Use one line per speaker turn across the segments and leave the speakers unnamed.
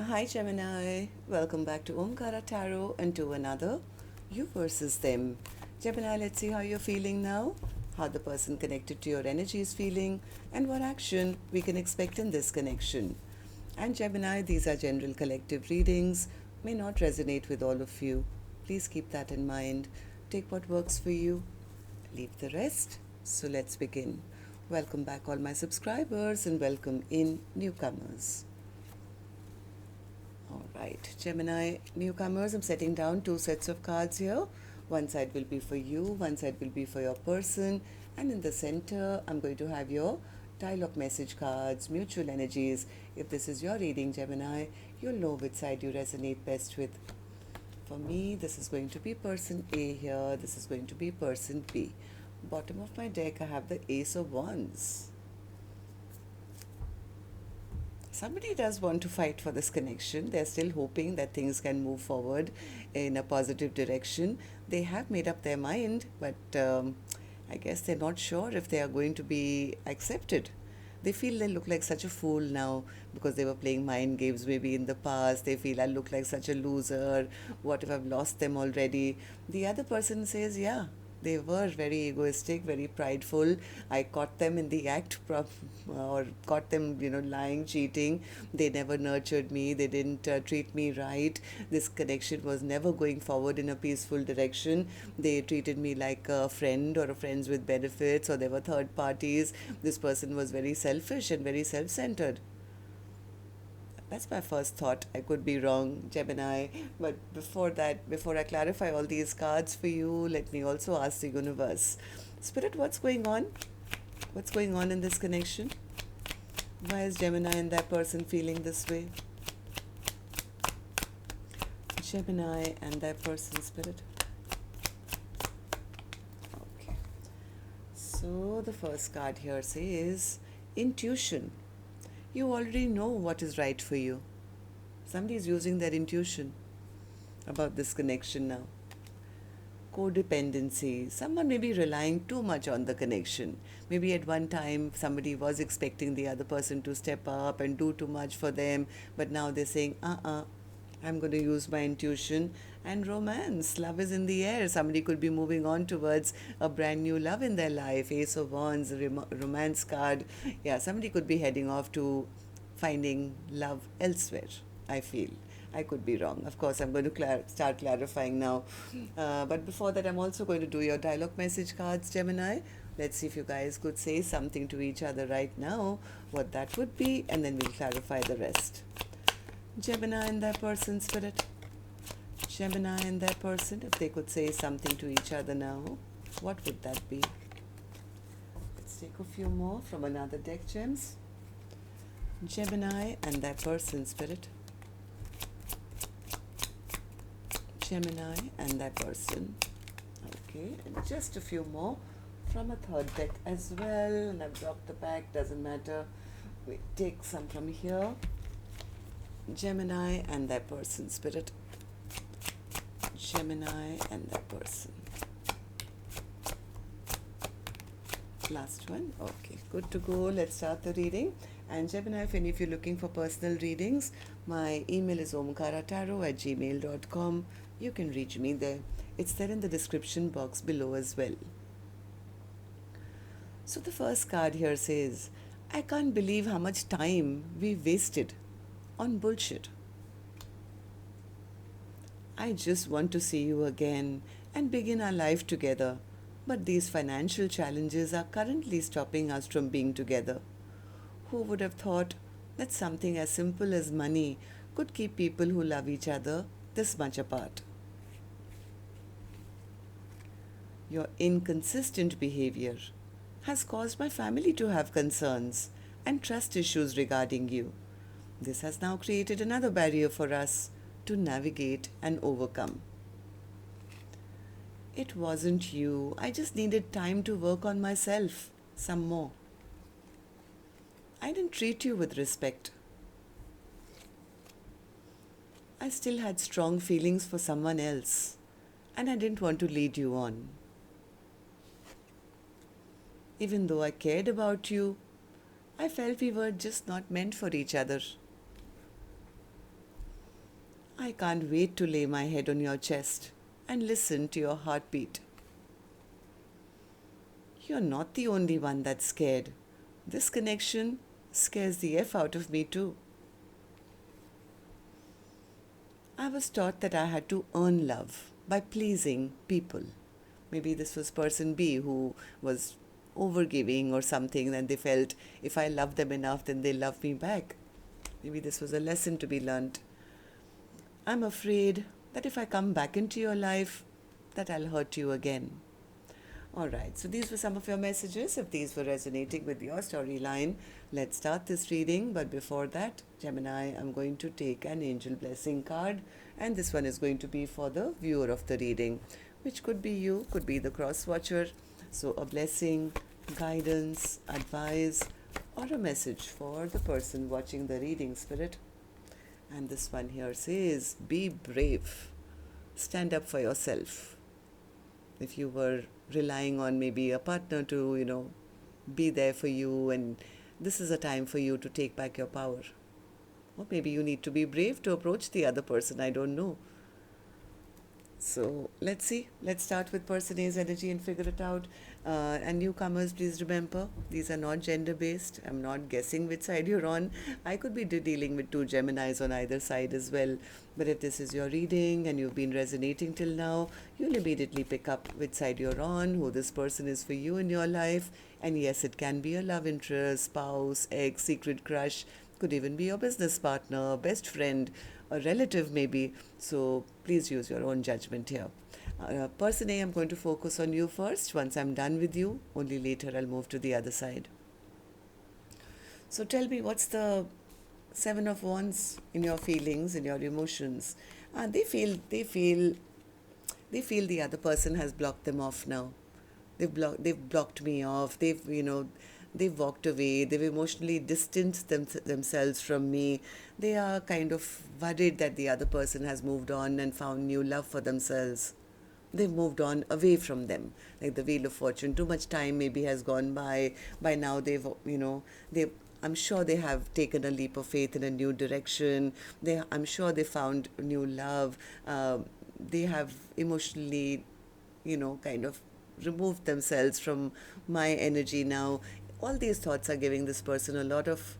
Hi Gemini, welcome back to Omkaratarot and to another You versus Them. Gemini, let's see how you're feeling now, how the person connected to your energy is feeling, and what action we can expect in this connection. And Gemini, these are general collective readings, may not resonate with all of you. Please keep that in mind. Take what works for you, leave the rest. So let's begin. Welcome back, all my subscribers, and welcome in newcomers. All right, Gemini newcomers, I'm setting down two sets of cards here. One side will be for you, one side will be for your person, and in the center, I'm going to have your dialogue message cards, mutual energies. If this is your reading, Gemini, you'll know which side you resonate best with. For me, this is going to be person A here, this is going to be person B. Bottom of my deck, I have the Ace of Wands. Somebody does want to fight for this connection. They're still hoping that things can move forward in a positive direction. They have made up their mind, but I guess they're not sure if they are going to be accepted. They feel they look like such a fool now because they were playing mind games maybe in the past. They feel I look like such a loser. What if I've lost them already? The other person says, yeah, they were very egoistic, very prideful. I caught them in the act or caught them, lying, cheating. They never nurtured me. They didn't treat me right. This connection was never going forward in a peaceful direction. They treated me like a friend or a friends with benefits, or there were third parties. This person was very selfish and very self-centered. That's my first thought. I could be wrong, Gemini. But before that, before I clarify all these cards for you, let me also ask the universe. Spirit, what's going on? What's going on in this connection? Why is Gemini and that person feeling this way? Gemini and that person, Spirit. Okay. So the first card here says intuition. You already know what is right for you. Somebody is using their intuition about this connection now. Codependency. Someone may be relying too much on the connection. Maybe at one time somebody was expecting the other person to step up and do too much for them, but now they're saying, I'm going to use my intuition. And romance, love is in the air. Somebody could be moving on towards a brand new love in their life. Ace of Wands, romance card. Yeah, somebody could be heading off to finding love elsewhere, I feel. I could be wrong. Of course, I'm going to start clarifying now. But before that, I'm also going to do your dialogue message cards, Gemini. Let's see if you guys could say something to each other right now, what that would be, and then we'll clarify the rest. Gemini and their person, Spirit. Gemini and their person, if they could say something to each other now, what would that be? Let's take a few more from another deck, Gems. Gemini and their person, Spirit. Gemini and their person. Okay, and just a few more from a third deck as well. And I've dropped the pack, doesn't matter. We take some from here. Gemini and their person, Spirit. Gemini and their person. Last one. Okay, good to go. Let's start the reading. And Gemini, if any of you are looking for personal readings, my email is omkaratarot@gmail.com. You can reach me there. It's there in the description box below as well. So the first card here says, I can't believe how much time we wasted on bullshit. I just want to see you again and begin our life together, but these financial challenges are currently stopping us from being together. Who would have thought that something as simple as money could keep people who love each other this much apart? Your inconsistent behavior has caused my family to have concerns and trust issues regarding you. This has now created another barrier for us to navigate and overcome. It wasn't you. I just needed time to work on myself some more. I didn't treat you with respect. I still had strong feelings for someone else, and I didn't want to lead you on. Even though I cared about you, I felt we were just not meant for each other. I can't wait to lay my head on your chest and listen to your heartbeat. You're not the only one that's scared. This connection scares the F out of me too. I was taught that I had to earn love by pleasing people. Maybe this was person B who was overgiving or something, and they felt if I love them enough, then they love me back. Maybe this was a lesson to be learnt. I'm afraid that if I come back into your life, that I'll hurt you again. All right, so these were some of your messages. If these were resonating with your storyline, let's start this reading. But before that, Gemini, I'm going to take an angel blessing card, and this one is going to be for the viewer of the reading, which could be you, could be the cross watcher. So a blessing, guidance, advice, or a message for the person watching the reading, Spirit. And this one here says, be brave. Stand up for yourself. If you were relying on maybe a partner to, be there for you, and this is a time for you to take back your power. Or maybe you need to be brave to approach the other person, I don't know. So let's see. Let's start with person A's energy and figure it out. And newcomers, please remember, these are not gender-based. I'm not guessing which side you're on. I could be dealing with two Geminis on either side as well. But if this is your reading and you've been resonating till now, you'll immediately pick up which side you're on, who this person is for you in your life. And yes, it can be a love interest, spouse, ex, secret crush. Could even be your business partner, best friend, a relative maybe. So please use your own judgment here. Person A, I'm going to focus on you first. Once I'm done with you, only later I'll move to the other side. So tell me, what's the Seven of Wands in your feelings, in your emotions? They feel the other person has blocked them off now. They've blocked me off. They've walked away. They've emotionally distanced themselves from me. They are kind of worried that the other person has moved on and found new love for themselves. They've moved on away from them, like the Wheel of Fortune. Too much time maybe has gone by. By now I'm sure they have taken a leap of faith in a new direction. I'm sure they found new love. They have emotionally, kind of removed themselves from my energy now. All these thoughts are giving this person a lot of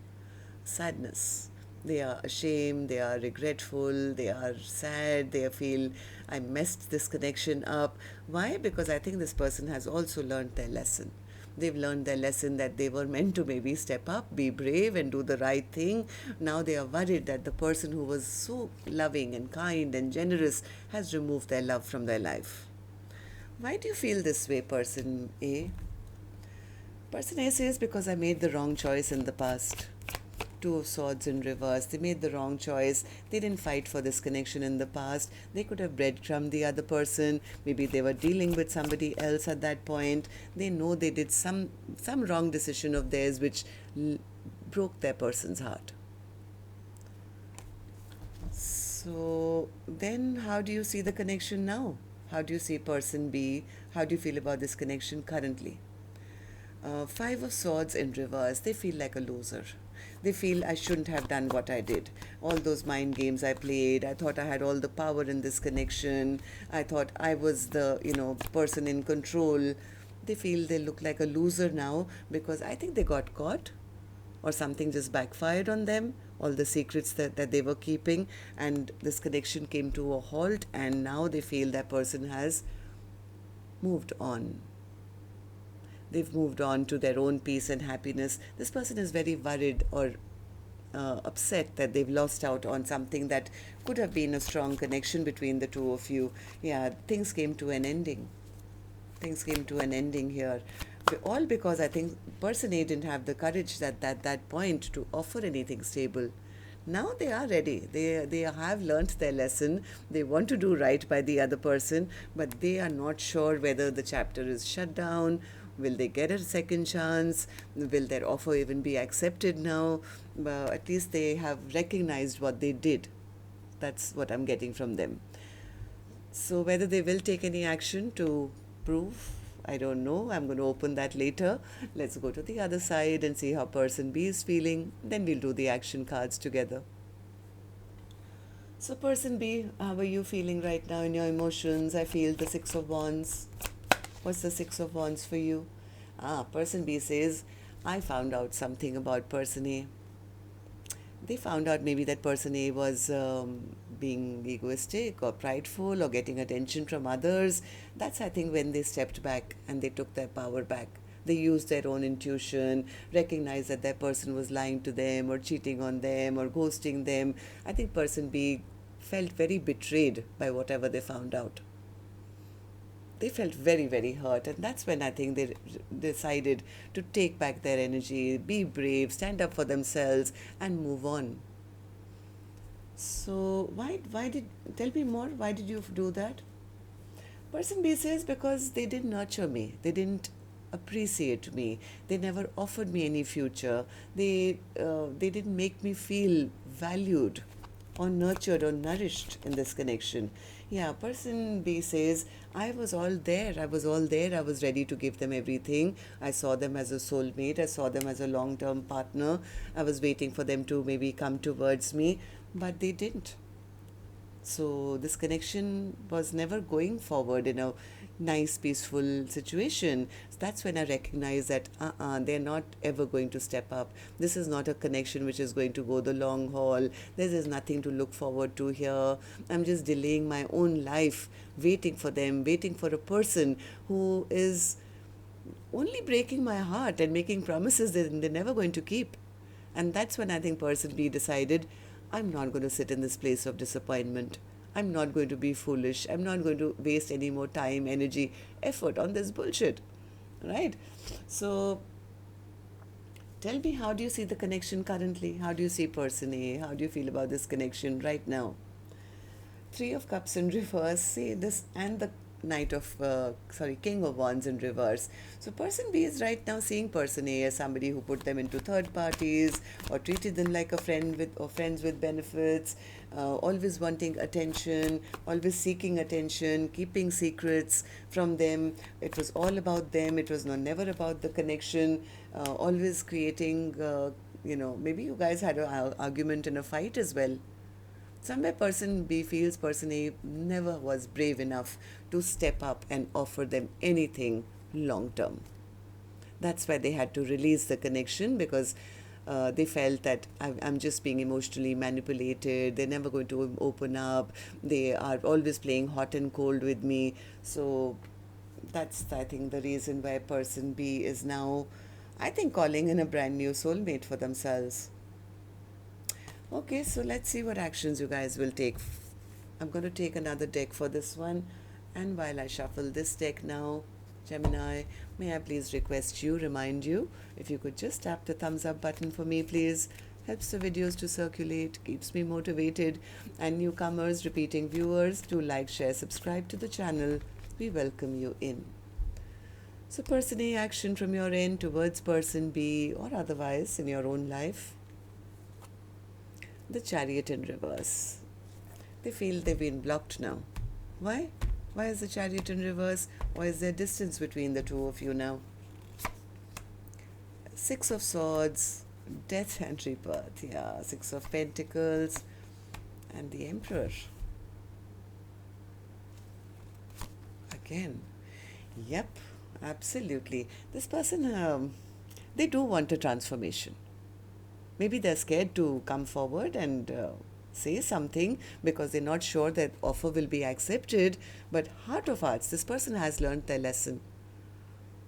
sadness. They are ashamed, they are regretful, they are sad, they feel I messed this connection up. Why? Because I think this person has also learned their lesson. They've learned their lesson that they were meant to maybe step up, be brave and do the right thing. Now they are worried that the person who was so loving and kind and generous has removed their love from their life. Why do you feel this way, person A? Person A says, because I made the wrong choice in the past. Two of Swords in reverse. They made the wrong choice. They didn't fight for this connection in the past. They could have breadcrumbed the other person. Maybe they were dealing with somebody else at that point. They know they did some wrong decision of theirs which broke their person's heart. So then how do you see the connection now? How do you see person B? How do you feel about this connection currently? Five of Swords in reverse. They feel like a loser. They feel I shouldn't have done what I did. All those mind games I played. I thought I had all the power in this connection. I thought I was the, person in control. They feel they look like a loser now because I think they got caught or something just backfired on them. All the secrets that they were keeping, and this connection came to a halt, and now they feel that person has moved on. They've moved on to their own peace and happiness. This person is very worried or upset that they've lost out on something that could have been a strong connection between the two of you. Yeah, things came to an ending. Things came to an ending here. All because I think person A didn't have the courage at that point to offer anything stable. Now they are ready. They have learnt their lesson. They want to do right by the other person, but they are not sure whether the chapter is shut down. Will they get a second chance? Will their offer even be accepted now? At least they have recognized what they did. That's what I'm getting from them. So whether they will take any action to prove, I don't know. I'm going to open that later. Let's go to the other side and see how person B is feeling. Then we'll do the action cards together. So person B, how are you feeling right now in your emotions? I feel the Six of Wands. What's the Six of Wands for you? Person B says, I found out something about person A. They found out maybe that person A was being egoistic or prideful or getting attention from others. That's, I think, when they stepped back and they took their power back. They used their own intuition, recognized that that person was lying to them or cheating on them or ghosting them. I think person B felt very betrayed by whatever they found out. They felt very, very hurt, and that's when I think they decided to take back their energy, be brave, stand up for themselves, and move on. So, why did, tell me more, why did you do that? Person B says, because they didn't nurture me, they didn't appreciate me, they never offered me any future, they didn't make me feel valued or nurtured or nourished in this connection. Yeah, person B says, I was all there, I was all there, I was ready to give them everything. I saw them as a soulmate, I saw them as a long term partner, I was waiting for them to maybe come towards me, but they didn't. So this connection was never going forward in a nice, peaceful situation. So that's when I recognize that they're not ever going to step up. This is not a connection which is going to go the long haul. There is nothing to look forward to here. I'm just delaying my own life, waiting for them, waiting for a person who is only breaking my heart and making promises that they're never going to keep. And that's when I think person B decided, I'm not going to sit in this place of disappointment. I'm not going to be foolish. I'm not going to waste any more time, energy, effort on this bullshit. Right? So tell me, how do you see the connection currently? How do you see person A? How do you feel about this connection right now? Three of Cups in reverse, see this, and the King of Wands in reverse. So person B is right now seeing person A as somebody who put them into third parties or treated them like a friend with, or friends with benefits, always wanting attention, always seeking attention, keeping secrets from them. It was all about them. It was never about the connection. Always creating, maybe you guys had an argument and a fight as well. Somewhere person B feels person A never was brave enough to step up and offer them anything long term. That's why they had to release the connection, because they felt that I'm just being emotionally manipulated. They're never going to open up. They are always playing hot and cold with me. So that's, I think, the reason why person B is now, I think, calling in a brand new soulmate for themselves. Okay, so let's see what actions you guys will take. I'm going to take another deck for this one. And while I shuffle this deck now, Gemini, may I please remind you, if you could just tap the thumbs up button for me, please. Helps the videos to circulate, keeps me motivated. And newcomers, repeating viewers, do like, share, subscribe to the channel. We welcome you in. So person A, action from your end towards person B or otherwise in your own life. The Chariot in reverse. They feel they've been blocked now. Why? Why is the Chariot in reverse? Why is there distance between the two of you now? Six of Swords, Death and Rebirth. Yeah, Six of Pentacles and the Emperor. Again. Yep, absolutely. This person, they do want a transformation. Maybe they're scared to come forward and say something because they're not sure that offer will be accepted. But heart of hearts, this person has learned their lesson.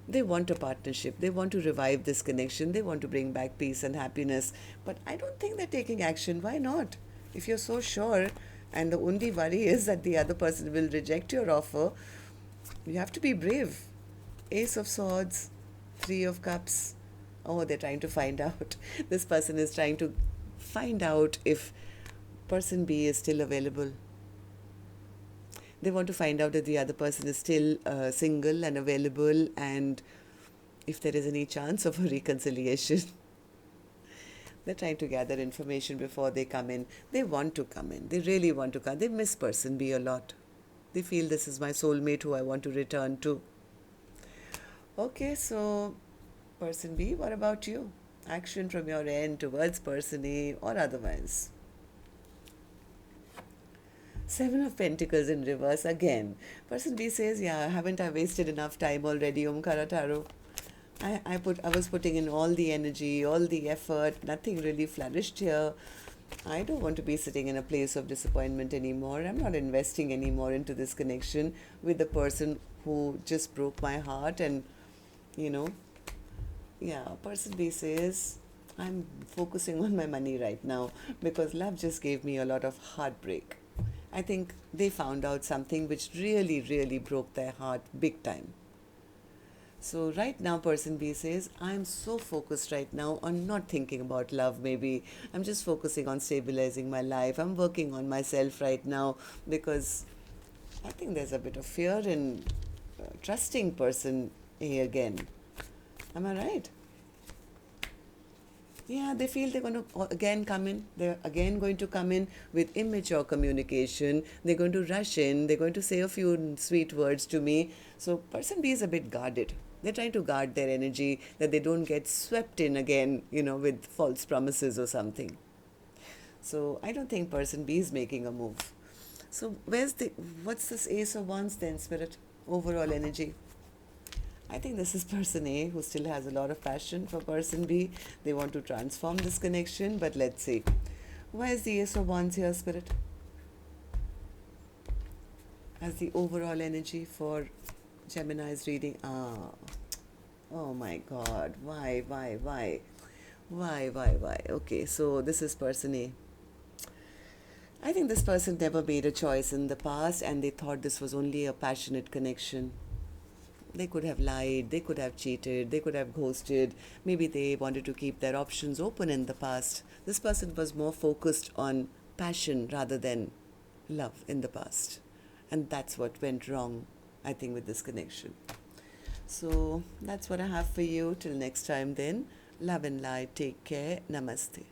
They want a partnership. They want to revive this connection. They want to bring back peace and happiness. But I don't think they're taking action. Why not? If you're so sure and the only worry is that the other person will reject your offer, you have to be brave. Ace of Swords, Three of Cups. Oh, they're trying to find out. This person is trying to find out if person B is still available. They want to find out if the other person is still single and available, and if there is any chance of a reconciliation. They're trying to gather information before they come in. They want to come in. They really want to come. They miss person B a lot. They feel this is my soulmate who I want to return to. Okay, so person B, what about you? Action from your end towards person A or otherwise. Seven of Pentacles in reverse again. Person B says, yeah, haven't I wasted enough time already, Omkaratarot? I was putting in all the energy, all the effort, nothing really flourished here. I don't want to be sitting in a place of disappointment anymore. I'm not investing anymore into this connection with the person who just broke my heart. And, you know, yeah, person B says, I'm focusing on my money right now because love just gave me a lot of heartbreak. I think they found out something which really, really broke their heart big time. So right now, person B says, I'm so focused right now on not thinking about love, maybe. I'm just focusing on stabilizing my life. I'm working on myself right now because I think there's a bit of fear in trusting person A again. Am I right? Yeah, they feel they're going to again come in. They're again going to come in with immature communication. They're going to rush in. They're going to say a few sweet words to me. So person B is a bit guarded. They're trying to guard their energy that they don't get swept in again, with false promises or something. So I don't think person B is making a move. So what's this Ace of Wands then, Spirit? Overall energy. I think this is person A who still has a lot of passion for person B. They want to transform this connection, but let's see. Why is the Ace of Wands here, Spirit? As the overall energy for Gemini's reading. Oh my God. Why? Why? Okay, so this is person A. I think this person never made a choice in the past and they thought this was only a passionate connection. They could have lied, they could have cheated, they could have ghosted. Maybe they wanted to keep their options open in the past. This person was more focused on passion rather than love in the past. And that's what went wrong, I think, with this connection. So that's what I have for you. Till next time then. Love and light. Take care. Namaste.